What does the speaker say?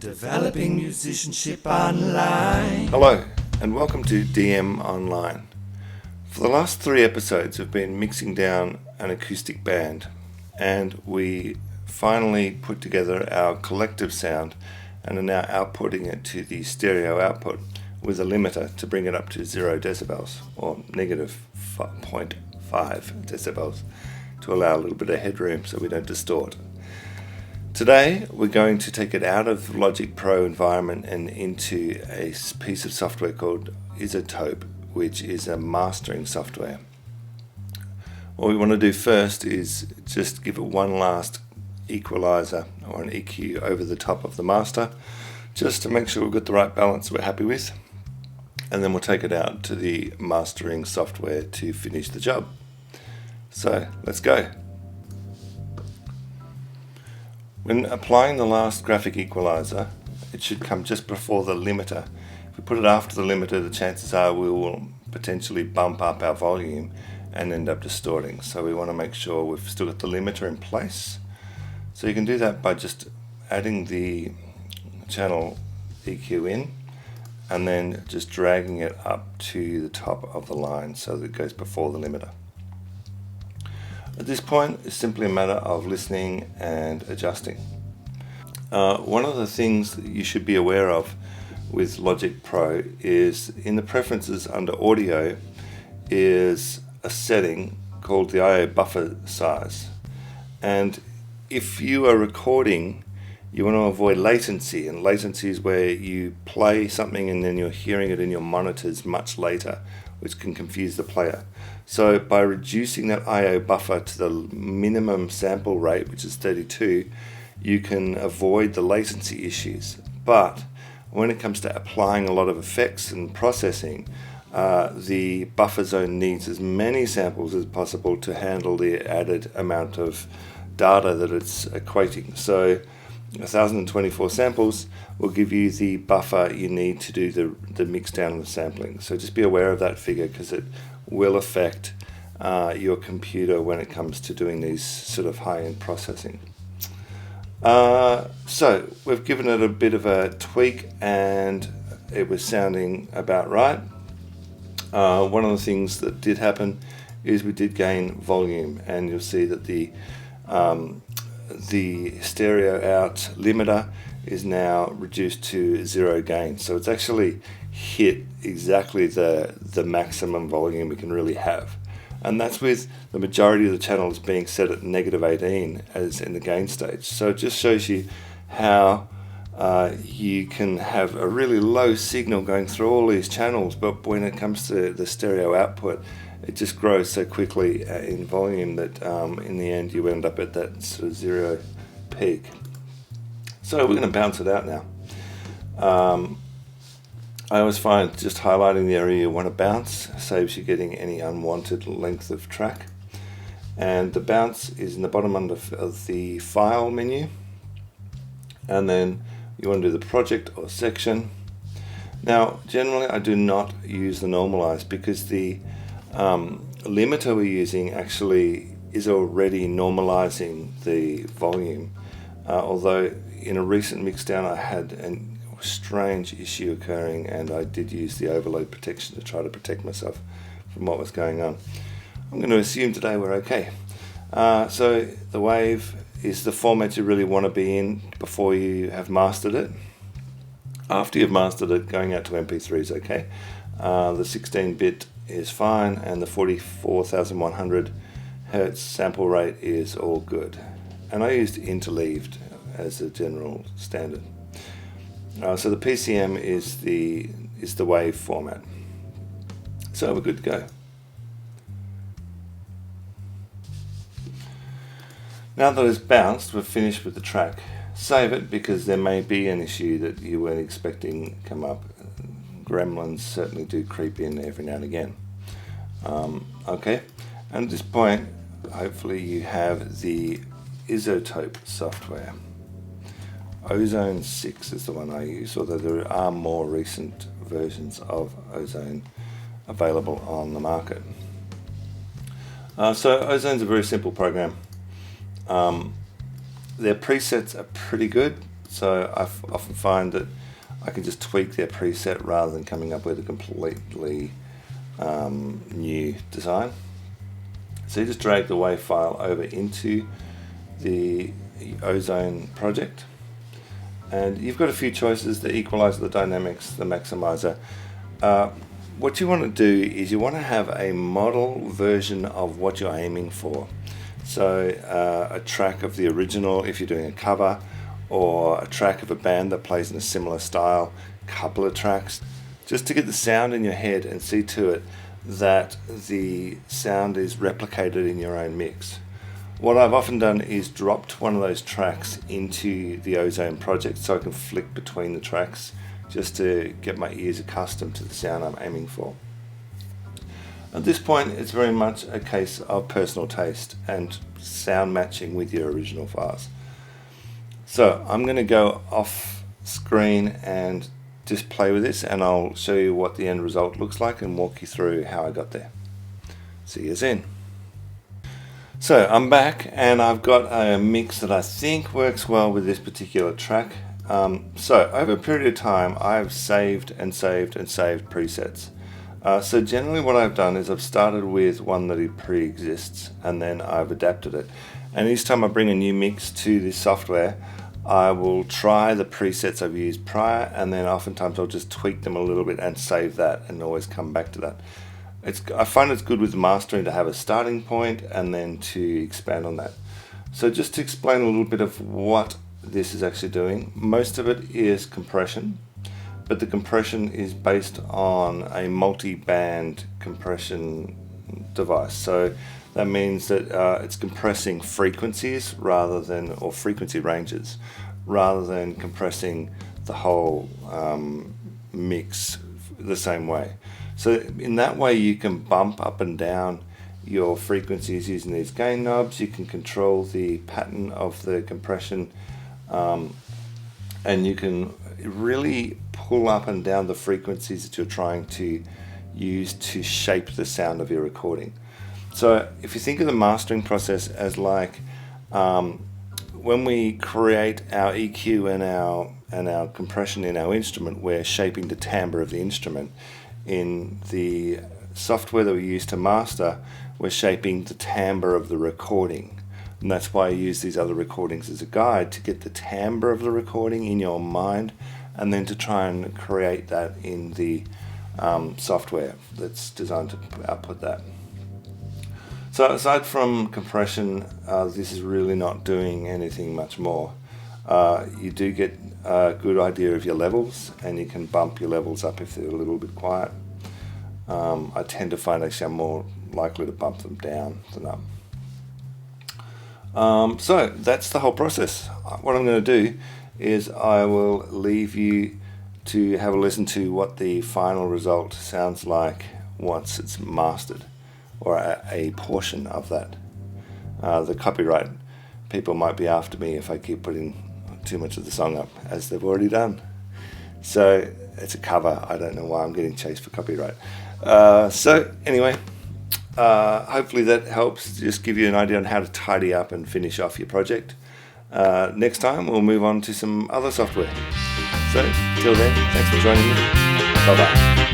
Developing musicianship online. Hello, and welcome to DM Online. For the last 3 episodes, we've been mixing down an acoustic band, and we finally put together our collective sound and are now outputting it to the stereo output with a limiter to bring it up to 0 decibels, or negative 0.5 decibels, to allow a little bit of headroom so we don't distort. Today we're going to take it out of the Logic Pro environment and into a piece of software called Izotope, which is a mastering software. What we want to do first is just give it one last equalizer or an EQ over the top of the master, just to make sure we've got the right balance we're happy with, and then we'll take it out to the mastering software to finish the job. So let's go. When applying the last graphic equalizer, it should come just before the limiter. If we put it after the limiter, the chances are we will potentially bump up our volume and end up distorting. So we want to make sure we've still got the limiter in place. So you can do that by just adding the channel EQ in and then just dragging it up to the top of the line so that it goes before the limiter. At this point, it's simply a matter of listening and adjusting. One of the things that you should be aware of with Logic Pro is in the preferences under audio is a setting called the I/O buffer size. And if you are recording, you want to avoid latency, and latency is where you play something and then you're hearing it in your monitors much later, which can confuse the player. So by reducing that I/O buffer to the minimum sample rate, which is 32, you can avoid the latency issues. But when it comes to applying a lot of effects and processing, the buffer zone needs as many samples as possible to handle the added amount of data that it's equating. So 1024 samples will give you the buffer you need to do the mix down and the sampling. So just be aware of that figure, because it will affect your computer when it comes to doing these sort of high-end processing. So we've given it a bit of a tweak and it was sounding about right. One of the things that did happen is we did gain volume, and you'll see that the stereo out limiter is now reduced to 0 gain. So it's actually hit exactly the maximum volume we can really have. And that's with the majority of the channels being set at negative 18 as in the gain stage. So it just shows you how you can have a really low signal going through all these channels, but when it comes to the stereo output, it just grows so quickly in volume that in the end you end up at that sort of 0 peak. So we're going to bounce it out now. I always find just highlighting the area you want to bounce saves you getting any unwanted length of track. And the bounce is in the bottom of the file menu. And then you want to do the project or section. Now, generally I do not use the normalize, because the limiter we're using actually is already normalizing the volume. Although in a recent mixdown I had a strange issue occurring, and I did use the overload protection to try to protect myself from what was going on. I'm going to assume today we're okay. So the wave is the format you really want to be in before you have mastered it. After you've mastered it, going out to MP3 is okay. The 16-bit is fine, and the 44,100 Hertz sample rate is all good. And I used interleaved as a general standard. So the PCM is the wave format. So we're good to go. Now that it's bounced, we're finished with the track. Save it, because there may be an issue that you weren't expecting come up. Gremlins certainly do creep in every now and again. Okay, and at this point, hopefully you have the Izotope software. Ozone 6 is the one I use, although there are more recent versions of Ozone available on the market. So Ozone's a very simple program. Their presets are pretty good. So I often find that I can just tweak their preset rather than coming up with a completely new design. So you just drag the WAV file over into the Ozone project, and you've got a few choices: the equalizer, the dynamics, the maximizer. What you want to do is you want to have a model version of what you're aiming for. So a track of the original if you're doing a cover, or a track of a band that plays in a similar style, couple of tracks, just to get the sound in your head and see to it that the sound is replicated in your own mix. What I've often done is dropped one of those tracks into the Ozone project so I can flick between the tracks just to get my ears accustomed to the sound I'm aiming for. At this point, it's very much a case of personal taste and sound matching with your original files. So I'm going to go off screen and just play with this, and I'll show you what the end result looks like and walk you through how I got there. See you soon. So I'm back, and I've got a mix that I think works well with this particular track. So over a period of time, I've saved and saved and saved presets. So generally what I've done is I've started with one that pre-exists, and then I've adapted it. And each time I bring a new mix to this software, I will try the presets I've used prior, and then oftentimes I'll just tweak them a little bit and save that and always come back to that. I find it's good with mastering to have a starting point and then to expand on that. So just to explain a little bit of what this is actually doing, most of it is compression, but the compression is based on a multi-band compression device. So that means that it's compressing frequencies or frequency ranges, rather than compressing the whole mix the same way. So in that way you can bump up and down your frequencies using these gain knobs. You can control the pattern of the compression, and you can really pull up and down the frequencies that you're trying to use to shape the sound of your recording. So if you think of the mastering process as like when we create our EQ and our compression in our instrument, we're shaping the timbre of the instrument. In the software that we use to master, we're shaping the timbre of the recording. And that's why I use these other recordings as a guide, to get the timbre of the recording in your mind, and then to try and create that in the software that's designed to output that. So aside from compression, this is really not doing anything much more. You do get a good idea of your levels, and you can bump your levels up if they're a little bit quiet. I tend to find actually I'm more likely to bump them down than up. So that's the whole process. What I'm going to do is I will leave you to have a listen to what the final result sounds like once it's mastered, or a portion of that. The copyright people might be after me if I keep putting too much of the song up, as they've already done. So it's a cover. I don't know why I'm getting chased for copyright. So anyway, hopefully that helps just give you an idea on how to tidy up and finish off your project. Next time we'll move on to some other software. So till then, thanks for joining me. Bye bye.